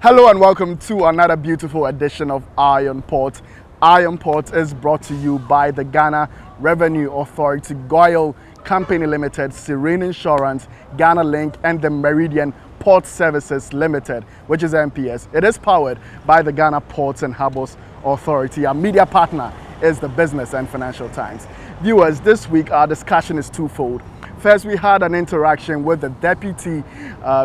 Hello and welcome to another beautiful edition of Iron Port. Iron Port is brought to you by the Ghana Revenue Authority, Goyle Company Limited, Serene Insurance, Ghana Link, and the Meridian Port Services Limited, which is MPS. It is powered by the Ghana Ports and Harbours Authority. Our media partner is the Business and Financial Times. Viewers, this week our discussion is twofold. First, we had an interaction with the Deputy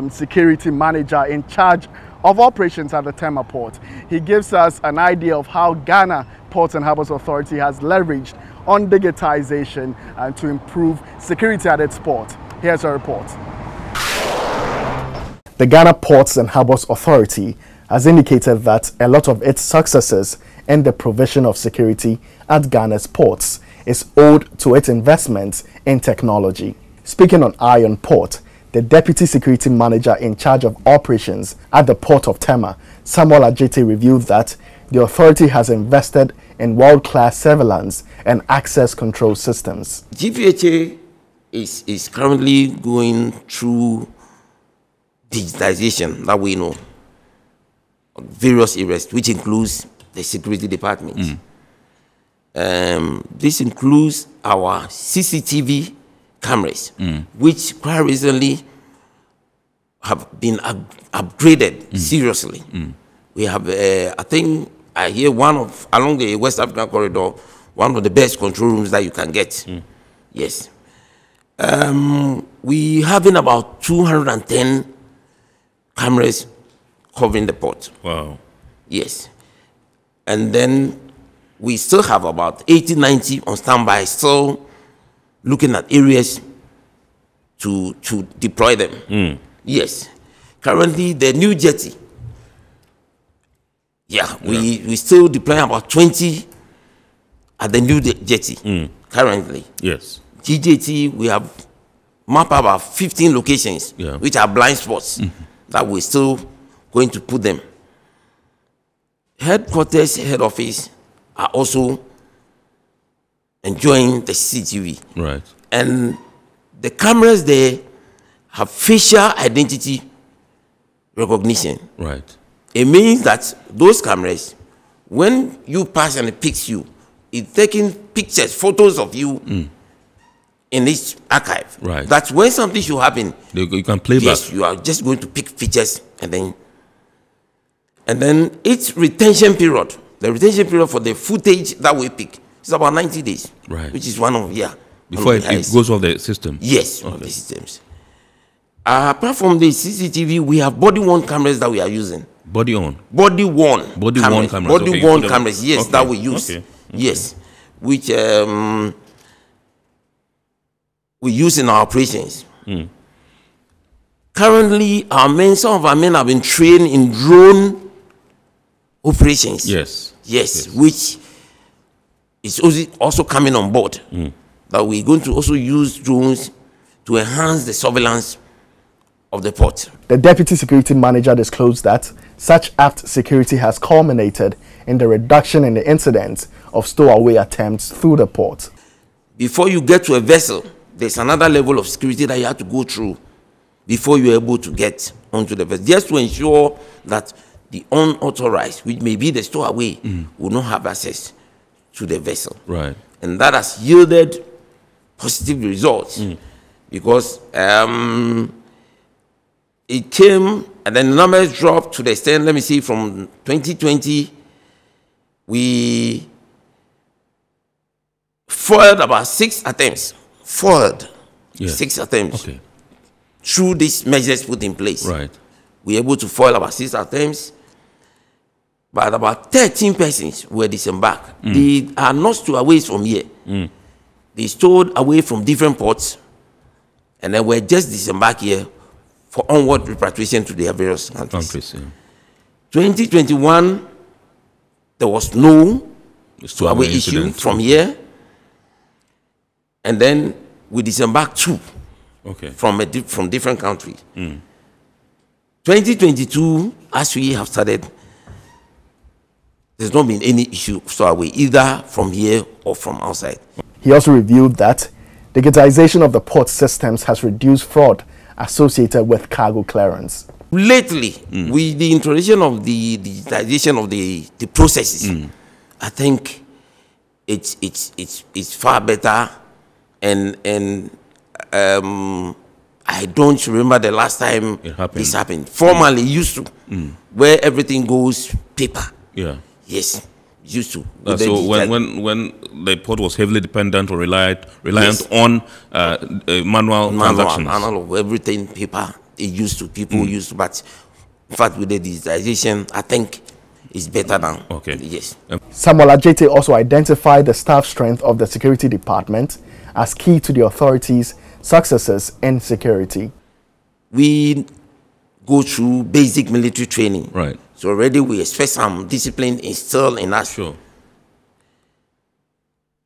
Security Manager in charge of operations at the Tema port. He gives us an idea of how Ghana Ports and Harbours Authority has leveraged on digitization to improve security at its port. Here's a report. The Ghana Ports and Harbours Authority has indicated that a lot of its successes in the provision of security at Ghana's ports is owed to its investments in technology. Speaking on Iron Port, the Deputy Security Manager in charge of operations at the Port of Tema, Samuel Ajete, revealed that the authority has invested in world-class surveillance and access control systems. GPHA is currently going through digitization that we know of various areas, which includes the security department. This includes our CCTV cameras, which quite recently have been upgraded seriously. We have, I think, I hear along the West African corridor, one of the best control rooms that you can get. Yes. We having about 210 cameras covering the port. Wow. Yes. And then we still have about 80, 90 on standby, still looking at areas to deploy them. Yes. Currently, the new jetty, we still deploy about 20 at the new jetty currently. Yes. GJT, we have mapped about 15 locations, which are blind spots that we're still going to put them. Headquarters, head office are also enjoying the CCTV. Right. And the cameras there have facial identity recognition. Right. It means that those cameras, when you pass and it picks you, it's taking pictures, photos of you in its archive. Right. That's when something should happen. You can play back. Yes, you are just going to pick pictures and then its retention period, the retention period for the footage that we pick is about 90 days. Right. Which is one of, before it goes off the system? Yes, on the systems. Apart from the CCTV, we have body-worn cameras that we are using. Body-worn? Body-worn cameras. Body-worn cameras, yes, that we use. Okay. Yes, which we use in our operations. Currently, some of our men have been trained in drone operations. Yes. Which is also coming on board. That we're going to also use drones to enhance the surveillance of the port. The Deputy Security Manager disclosed that such apt security has culminated in the reduction in the incidents of stowaway attempts through the port. Before you get to a vessel, there's another level of security that you have to go through before you're able to get onto the vessel, just to ensure that the unauthorized, which may be the stowaway, will not have access to the vessel. Right. And that has yielded positive results because it came and then the numbers dropped to the extent, let me see, from 2020, we foiled about 6 attempts. Six attempts. Okay. Through these measures put in place. Right. We were able to foil about 6 attempts, but about 13 persons were disembarked. They are not stowaways from here. They stowed away from different ports, and then were just disembarked here for onward repatriation to their various countries. 2021, there was no stowaway issue from here, and then we disembarked 2 from different countries. 2022, as we have started, there's not been any issue stowaway either from here or from outside. He also revealed that digitization of the port systems has reduced fraud associated with cargo clearance. Lately, with the introduction of the digitization of the processes, I think it's far better, and I don't remember the last time this happened. Formerly, used to, where everything goes paper. Yeah. Yes, used to. So when the port was heavily dependent or reliant on manual transactions. Manual, everything paper. It used to, people used to, but in fact with the digitization, I think it's better now. Okay. Yes. Samuel Adjete also identified the staff strength of the security department as key to the authorities' successes in security. We go through basic military training. Right. So already we expect some discipline instilled in us. Sure.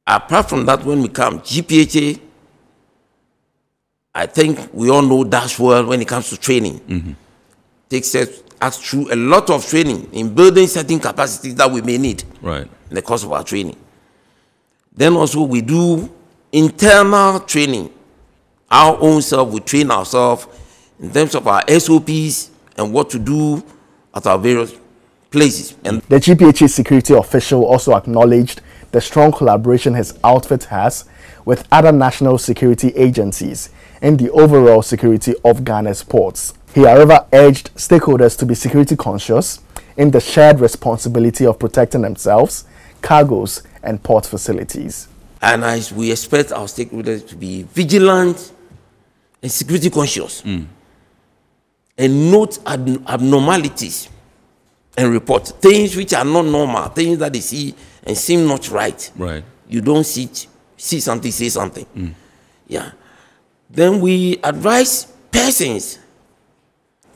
Apart from that, when we come, GPHA, I think we all know Dash well when it comes to training. Takes us through a lot of training in building certain capacities that we may need in the course of our training. Then also we do internal training. Our own self, we train ourselves in terms of our SOPs and what to do at our various places. And the GPHA security official also acknowledged the strong collaboration his outfit has with other national security agencies in the overall security of Ghana's ports. He, however, urged stakeholders to be security conscious in the shared responsibility of protecting themselves, cargoes, and port facilities. And as we expect our stakeholders to be vigilant and security conscious and note abnormalities and report things which are not normal, things that they see and seem not right. You don't see something, say something. Yeah. Then we advise persons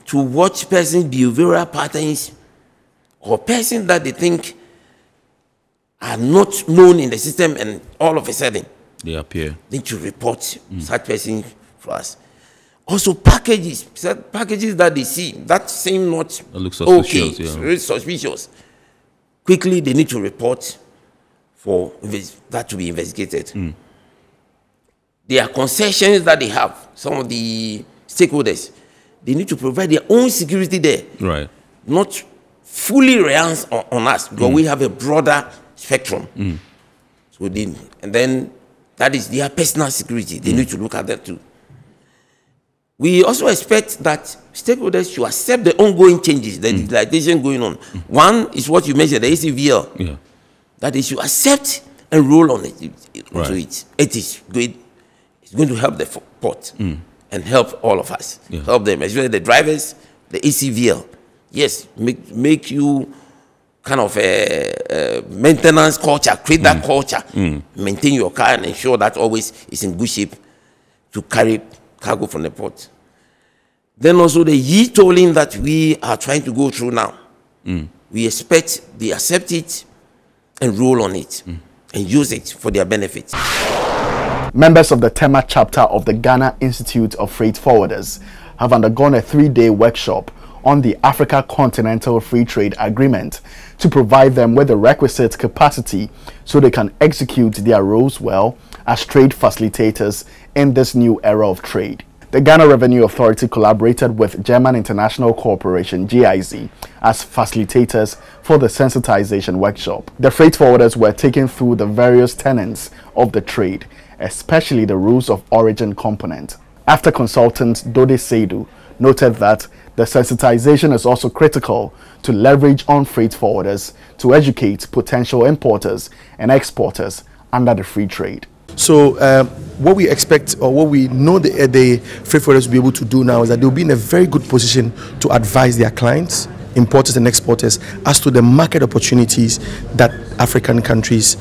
to watch persons' behavioral patterns or persons that they think are not known in the system, and all of a sudden they appear. They need to report such persons for us. Also packages that they see that seem not okay, very suspicious. Quickly they need to report for that to be investigated. There are concessions that they have. Some of the stakeholders, they need to provide their own security there. Not fully reliant on us, because we have a broader spectrum. So and then that is their personal security. They need to look at that too. We also expect that stakeholders should accept the ongoing changes, the digitalization going on. One is what you mentioned, the ACVL. That they should accept and roll on it. It is good. It's going to help the port and help all of us. Help them, especially the drivers, the ACVL. Yes, make you kind of a maintenance culture, create that culture, maintain your car and ensure that always is in good shape to carry cargo from the port. Then also the e-tolling that we are trying to go through now. We expect they accept it and roll on it and use it for their benefits. Members of the Tema chapter of the Ghana Institute of Freight Forwarders have undergone a 3-day workshop on the Africa Continental Free Trade Agreement to provide them with the requisite capacity so they can execute their roles well as trade facilitators in this new era of trade. The Ghana Revenue Authority collaborated with German International Corporation GIZ as facilitators for the sensitization workshop. The freight forwarders were taken through the various tenets of the trade, especially the rules of origin component. After consultant Dode Seidu noted that the sensitization is also critical to leverage on freight forwarders to educate potential importers and exporters under the free trade. So what we expect, or what we know the freight forwarders will be able to do now, is that they'll be in a very good position to advise their clients, importers and exporters, as to the market opportunities that African countries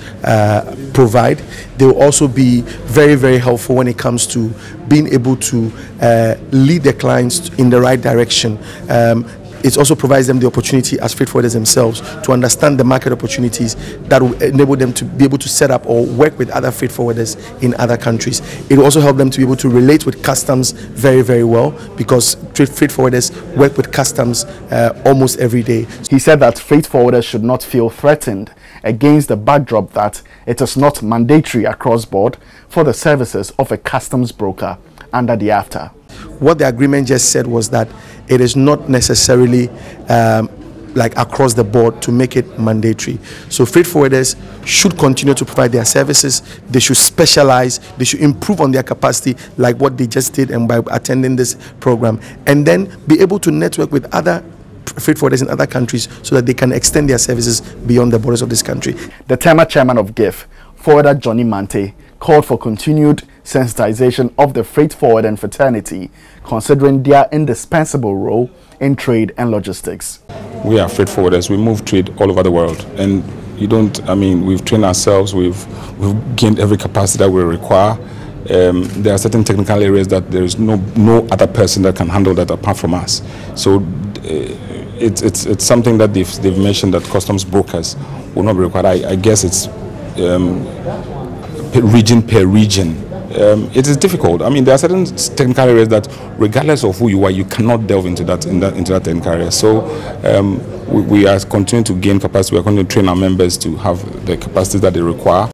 provide. They will also be very, very helpful when it comes to being able to lead their clients in the right direction. It also provides them the opportunity as freight forwarders themselves to understand the market opportunities that will enable them to be able to set up or work with other freight forwarders in other countries. It will also help them to be able to relate with customs very, very well, because freight forwarders work with customs almost every day. He said that freight forwarders should not feel threatened against the backdrop that it is not mandatory across board for the services of a customs broker under the AfCFTA. What the agreement just said was that it is not necessarily like across the board to make it mandatory. So freight forwarders should continue to provide their services. They should specialize. They should improve on their capacity, like what they just did, and by attending this program, and then be able to network with other freight forwarders in other countries so that they can extend their services beyond the borders of this country. The Tema chairman of GIF, forwarder Johnny Mante, called for continued sensitization of the freight forwarding fraternity, considering their indispensable role in trade and logistics. We are freight forwarders. We move trade all over the world, and we've trained ourselves. We've gained every capacity that we require. There are certain technical areas that there is no other person that can handle that apart from us. So it's something that they've mentioned that customs brokers will not be required. I guess it's region per region. It is difficult. There are certain technical areas that, regardless of who you are, you cannot delve into that technical area. So we are continuing to gain capacity. We are continuing to train our members to have the capacity that they require.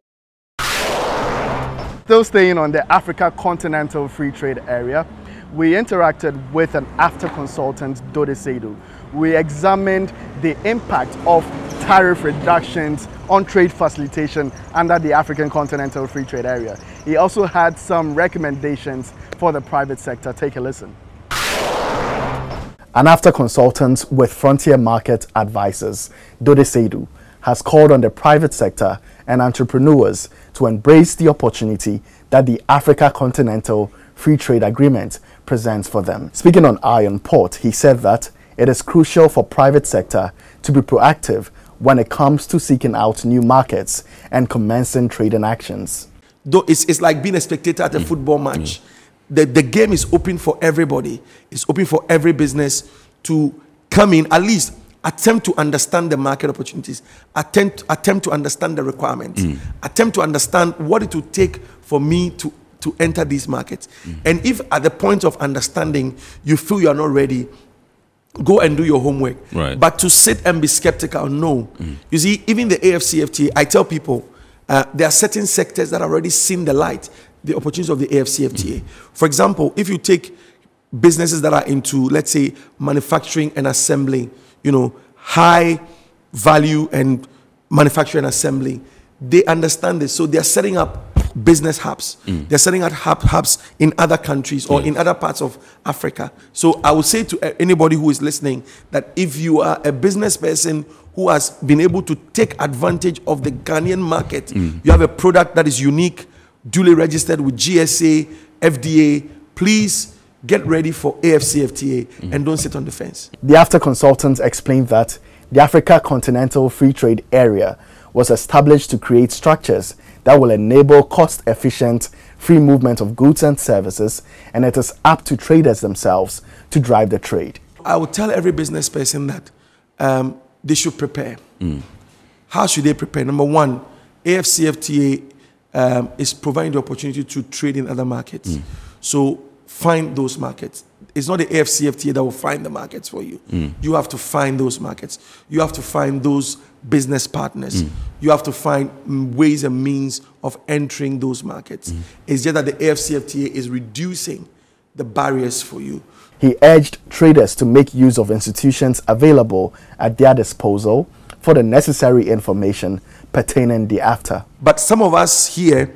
Still staying on the Africa Continental Free Trade Area, we interacted with an AfCFTA consultant, Dode Seidu. We examined the impact of tariff reductions on trade facilitation under the African Continental Free Trade Area. He also had some recommendations for the private sector. Take a listen. An AfCFTA consultant with Frontier Market Advisors, Dode Seidu, has called on the private sector and entrepreneurs to embrace the opportunity that the Africa Continental Free Trade Agreement presents for them. Speaking on Iron Port, he said that it is crucial for private sector to be proactive when it comes to seeking out new markets and commencing trading actions. Though it's like being a spectator at a football match. The game is open for everybody. It's open for every business to come in, at least attempt to understand the market opportunities, attempt to understand the requirements, attempt to understand what it would take for me to enter these markets. And if at the point of understanding you feel you are not ready, go and do your homework. Right. But to sit and be skeptical, no. You see, even the AfCFTA, I tell people, there are certain sectors that have already seen the light, the opportunities of the AfCFTA. For example, if you take businesses that are into, let's say, manufacturing and assembling, high value and manufacturing and assembling, they understand this. So they're setting up business hubs. They're setting up hubs in other countries or in other parts of Africa. So I would say to anybody who is listening that if you are a business person who has been able to take advantage of the Ghanaian market, you have a product that is unique, duly registered with GSA, FDA, please get ready for AfCFTA and don't sit on the fence. The AfCFTA consultants explained that the Africa Continental Free Trade Area was established to create structures that will enable cost-efficient free movement of goods and services, and it is up to traders themselves to drive the trade. I would tell every business person that they should prepare. How should they prepare? Number one, AfCFTA is providing the opportunity to trade in other markets. So find those markets. It's not the AfCFTA that will find the markets for you. You have to find those markets. You have to find those business partners. You have to find ways and means of entering those markets. It's just that the AfCFTA is reducing the barriers for you. He urged traders to make use of institutions available at their disposal for the necessary information pertaining to the AfCFTA. But some of us here,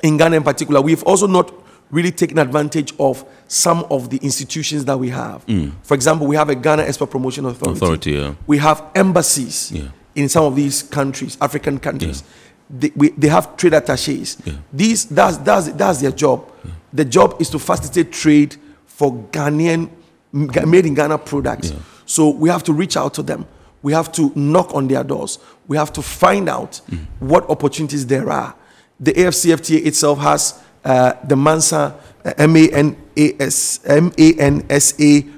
in Ghana in particular, we've also not really taken advantage of some of the institutions that we have. For example, we have a Ghana Export Promotion Authority. We have embassies in some of these countries, African countries. They have trade attaches. That's their job. The job is to facilitate trade for Ghanaian, made in Ghana products. So we have to reach out to them. We have to knock on their doors. We have to find out what opportunities there are. The AfCFTA itself has the MANSA, MANSA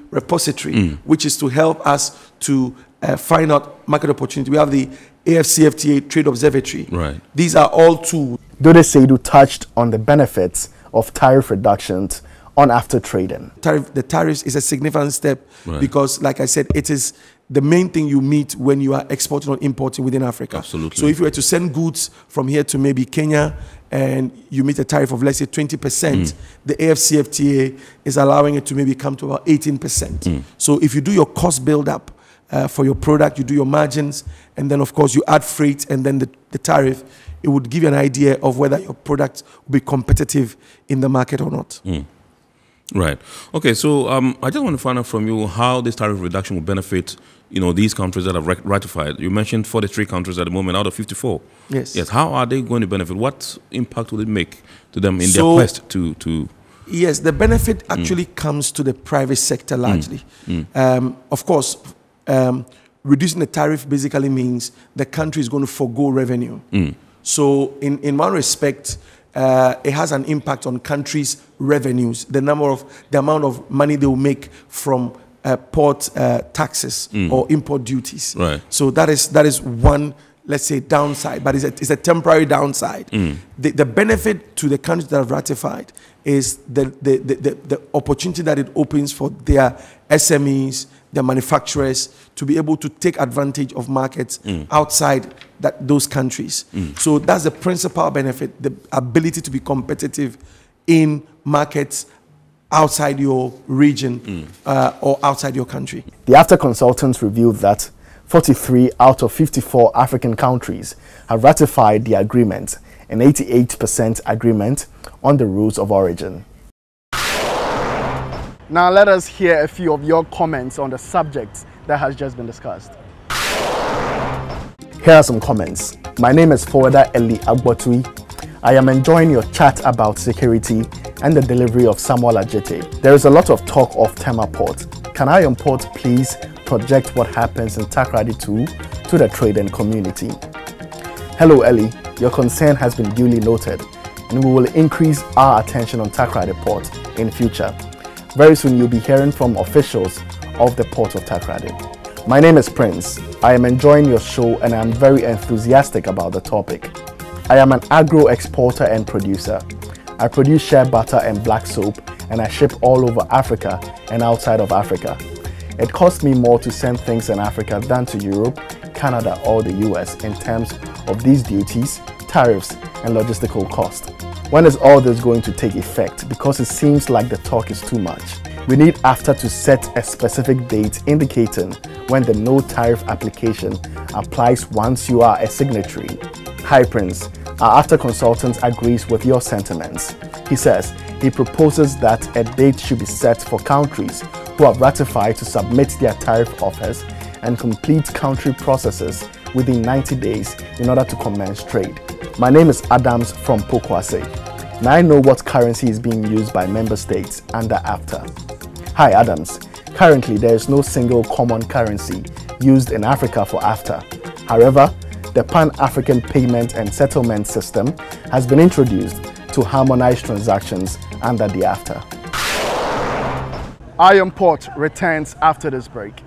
repository, which is to help us to find out market opportunity. We have the AfCFTA Trade Observatory. These are all tools. Dode Seidu touched on the benefits of tariff reductions on AfCFTA trading. The tariffs is a significant step because, like I said, it is the main thing you meet when you are exporting or importing within Africa. Absolutely. So if you were to send goods from here to maybe Kenya and you meet a tariff of, let's say, 20%, the AfCFTA is allowing it to maybe come to about 18%. So if you do your cost build-up for your product, you do your margins, and then, of course, you add freight and then the tariff, it would give you an idea of whether your product will be competitive in the market or not. Right. Okay, so I just want to find out from you how this tariff reduction will benefit, these countries that have ratified. You mentioned 43 countries at the moment out of 54. Yes. Yes. How are they going to benefit? What impact will it make to them in their quest to? Yes, the benefit actually comes to the private sector largely. Of course, reducing the tariff basically means the country is going to forgo revenue. So in one respect, it has an impact on countries' revenues, the amount of money they will make from port taxes or import duties. Right. So that is one, let's say, downside, but it's a temporary downside. The benefit to the countries that have ratified is the opportunity that it opens for their SMEs, their manufacturers, to be able to take advantage of markets outside those countries. So that's the principal benefit, the ability to be competitive in markets outside your region or outside your country. The AfCFTA consultants revealed that 43 out of 54 African countries have ratified the agreement, an 88% agreement on the rules of origin. Now let us hear a few of your comments on the subject that has just been discussed. Here are some comments. My name is Forwarder Eli Agbotui. I am enjoying your chat about security and the delivery of Samuel Ajete. There is a lot of talk of Tema Port. Can Iron Port please project what happens in Takoradi 2 to the trading community? Hello Eli, your concern has been duly noted and we will increase our attention on Takoradi Port in future. Very soon you'll be hearing from officials of the Port of Takoradi. My name is Prince. I am enjoying your show and I am very enthusiastic about the topic. I am an agro exporter and producer. I produce shea butter and black soap and I ship all over Africa and outside of Africa. It costs me more to send things in Africa than to Europe, Canada or the US in terms of these duties, tariffs and logistical cost. When is all this going to take effect? Because it seems like the talk is too much. We need AfCFTA to set a specific date indicating when the no tariff application applies once you are a signatory. Hi Prince, our AfCFTA consultant agrees with your sentiments. He says he proposes that a date should be set for countries who have ratified to submit their tariff offers and complete country processes within 90 days in order to commence trade. My name is Adams from Pokwase. Now I know what currency is being used by member states under AfCFTA. Hi Adams, currently there is no single common currency used in Africa for AfCFTA. However, the Pan-African Payment and Settlement System has been introduced to harmonize transactions under the AfCFTA. Iron Port returns after this break.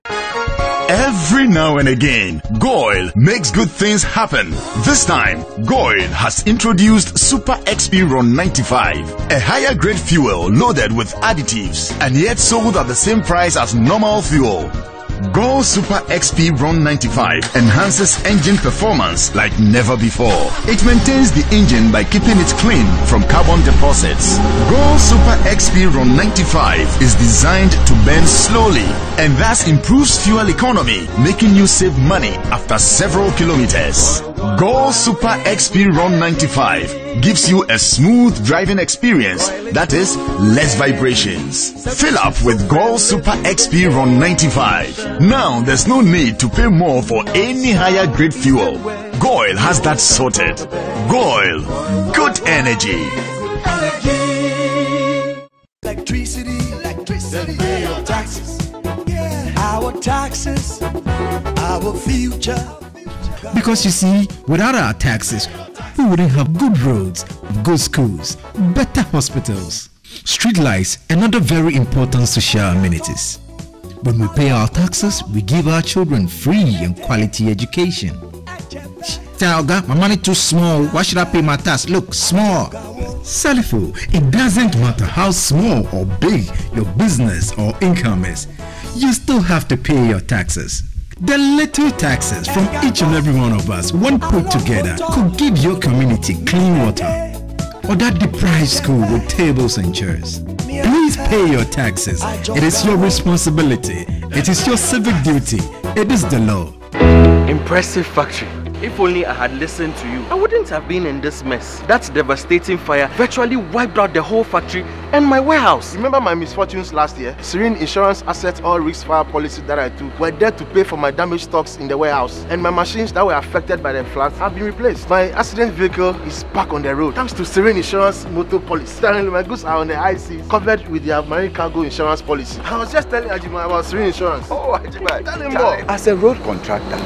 Every now and again, Goil makes good things happen. This time, Goil has introduced Super XP Ron 95, a higher grade fuel loaded with additives and yet sold at the same price as normal fuel. Goil Super XP Ron 95 enhances engine performance like never before. It maintains the engine by keeping it clean from carbon deposits. Goil Super XP Ron 95 is designed to burn slowly and thus improves fuel economy, making you save money after several kilometers. Goil Super XP Ron 95 gives you a smooth driving experience, that is, less vibrations. Fill up with Goil Super XP Ron 95. Now there's no need to pay more for any higher grade fuel. Goil has that sorted. Goil, good energy. Electricity, then pay your taxes. Our taxes, our future. Because you see, without our taxes, we wouldn't have good roads, good schools, better hospitals, street lights, and other very important social amenities. When we pay our taxes, we give our children free and quality education. Talga, my money too small. Why should I pay my tax? Look, small. Salifo, it doesn't matter how small or big your business or income is. You still have to pay your taxes. The little taxes from each and every one of us, when put together, could give your community clean water, or that deprived school with tables and chairs. Please pay your taxes. It is your responsibility. It is your civic duty. It is the law. Impressive factory. If only I had listened to you, I wouldn't have been in this mess. That devastating fire virtually wiped out the whole factory and my warehouse. Remember my misfortunes last year? Serene Insurance Asset All Risk Fire policy that I took were there to pay for my damaged stocks in the warehouse. And my machines that were affected by the floods have been replaced. My accident vehicle is back on the road thanks to Serene Insurance Motor Policy. Currently, my goods are on the high seas, covered with their marine cargo insurance policy. I was just telling Ajima about Serene Insurance. Oh, Ajima, tell him more. As a road contractor,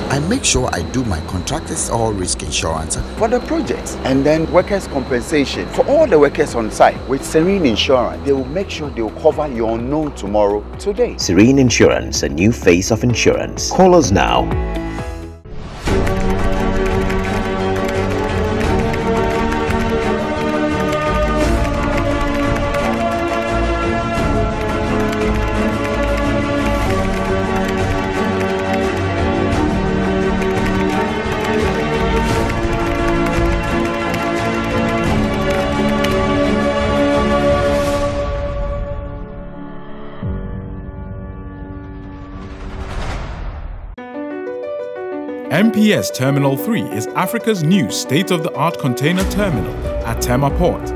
I make sure I do my contractors all risk insurance for the projects and then workers' compensation for all the workers on site. With Serene Insurance, they will make sure they will cover your unknown tomorrow today. Serene Insurance, a new face of insurance. Call us now. MPS Terminal 3 is Africa's new state-of-the-art container terminal at Tema Port.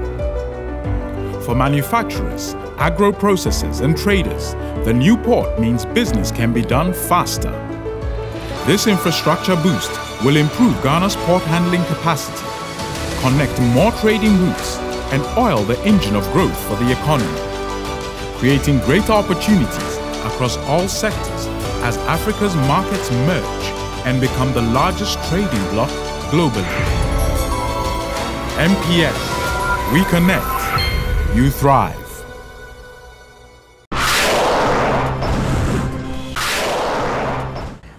For manufacturers, agro-processors and traders, the new port means business can be done faster. This infrastructure boost will improve Ghana's port handling capacity, connect more trading routes, and oil the engine of growth for the economy, creating greater opportunities across all sectors as Africa's markets merge and become the largest trading bloc globally. MPS, we connect, you thrive.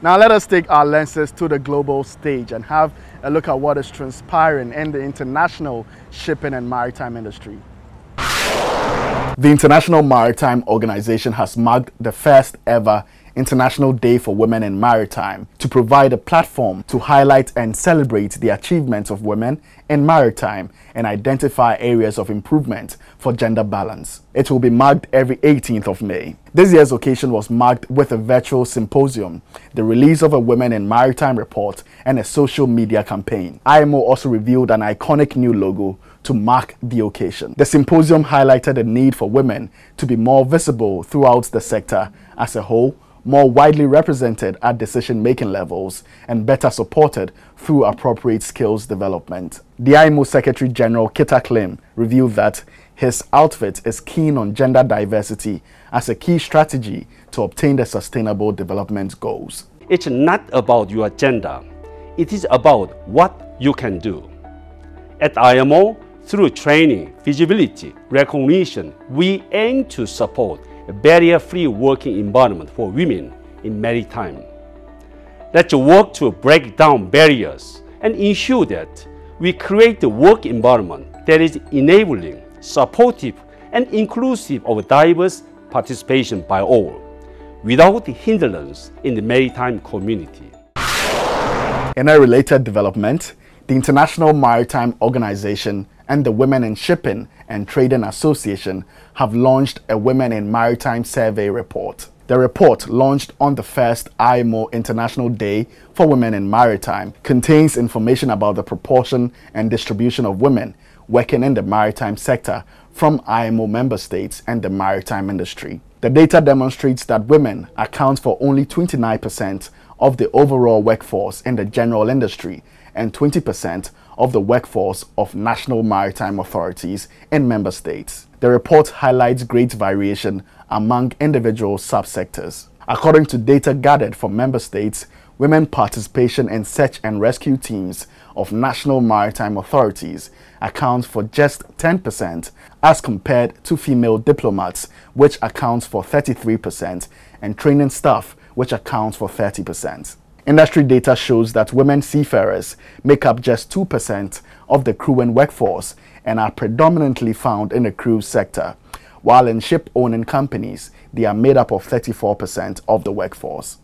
Now let us take our lenses to the global stage and have a look at what is transpiring in the international shipping and maritime industry. The International Maritime Organization has marked the first ever International Day for Women in Maritime to provide a platform to highlight and celebrate the achievements of women in maritime and identify areas of improvement for gender balance. It will be marked every 18th of May. This year's occasion was marked with a virtual symposium, the release of a Women in Maritime report, and a social media campaign. IMO also revealed an iconic new logo to mark the occasion. The symposium highlighted the need for women to be more visible throughout the sector as a whole, more widely represented at decision-making levels, and better supported through appropriate skills development. The IMO Secretary General Kita Klim revealed that his outfit is keen on gender diversity as a key strategy to obtain the Sustainable Development Goals. It's not about your gender. It is about what you can do. At IMO, through training, visibility, recognition, we aim to support a barrier-free working environment for women in maritime. Let's work to break down barriers and ensure that we create a work environment that is enabling, supportive, and inclusive of diverse participation by all, without hindrance in the maritime community. In a related development, the International Maritime Organization and the Women in Shipping and Trading Association have launched a Women in Maritime Survey report. The report, launched on the first IMO International Day for Women in Maritime, contains information about the proportion and distribution of women working in the maritime sector from IMO member states and the maritime industry. The data demonstrates that women account for only 29% of the overall workforce in the general industry and 20% of the workforce of national maritime authorities in member states. The report highlights great variation among individual subsectors. According to data gathered from member states, women participation in search and rescue teams of national maritime authorities accounts for just 10% as compared to female diplomats, which accounts for 33%, and training staff, which accounts for 30%. Industry data shows that women seafarers make up just 2% of the crewing workforce and are predominantly found in the cruise sector, while in ship-owning companies, they are made up of 34% of the workforce.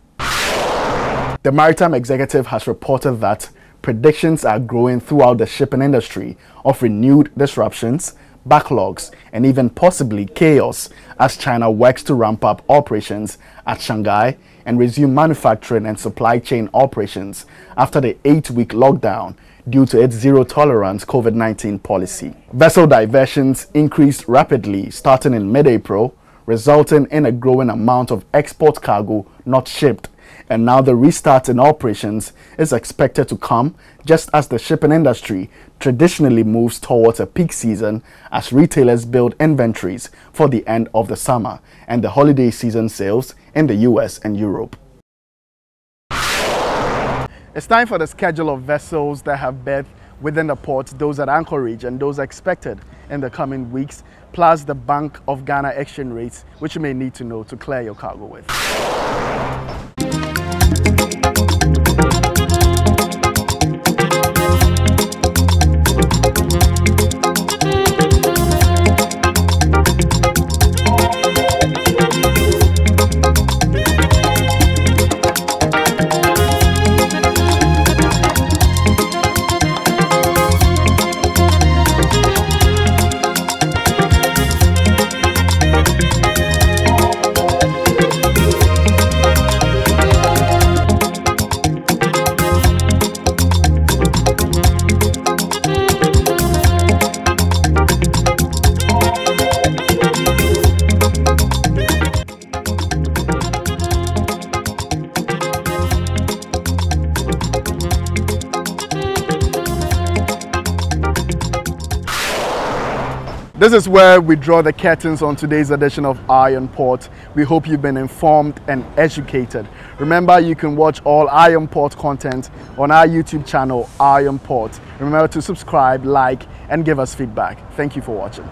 The Maritime Executive has reported that predictions are growing throughout the shipping industry of renewed disruptions, backlogs, and even possibly chaos as China works to ramp up operations at Shanghai and resume manufacturing and supply chain operations after the 8-week lockdown due to its zero-tolerance COVID-19 policy. Vessel diversions increased rapidly starting in mid-April, resulting in a growing amount of export cargo not shipped. And now the restart in operations is expected to come just as the shipping industry traditionally moves towards a peak season as retailers build inventories for the end of the summer and the holiday season sales in the US and Europe. It's time for the schedule of vessels that have berthed within the ports, those at Anchorage and those expected in the coming weeks, plus the Bank of Ghana exchange rates, which you may need to know to clear your cargo with. This is where we draw the curtains on today's edition of Iron Port. We hope you've been informed and educated. Remember, you can watch all Iron Port content on our YouTube channel, Iron Port. Remember to subscribe, like, and give us feedback. Thank you for watching.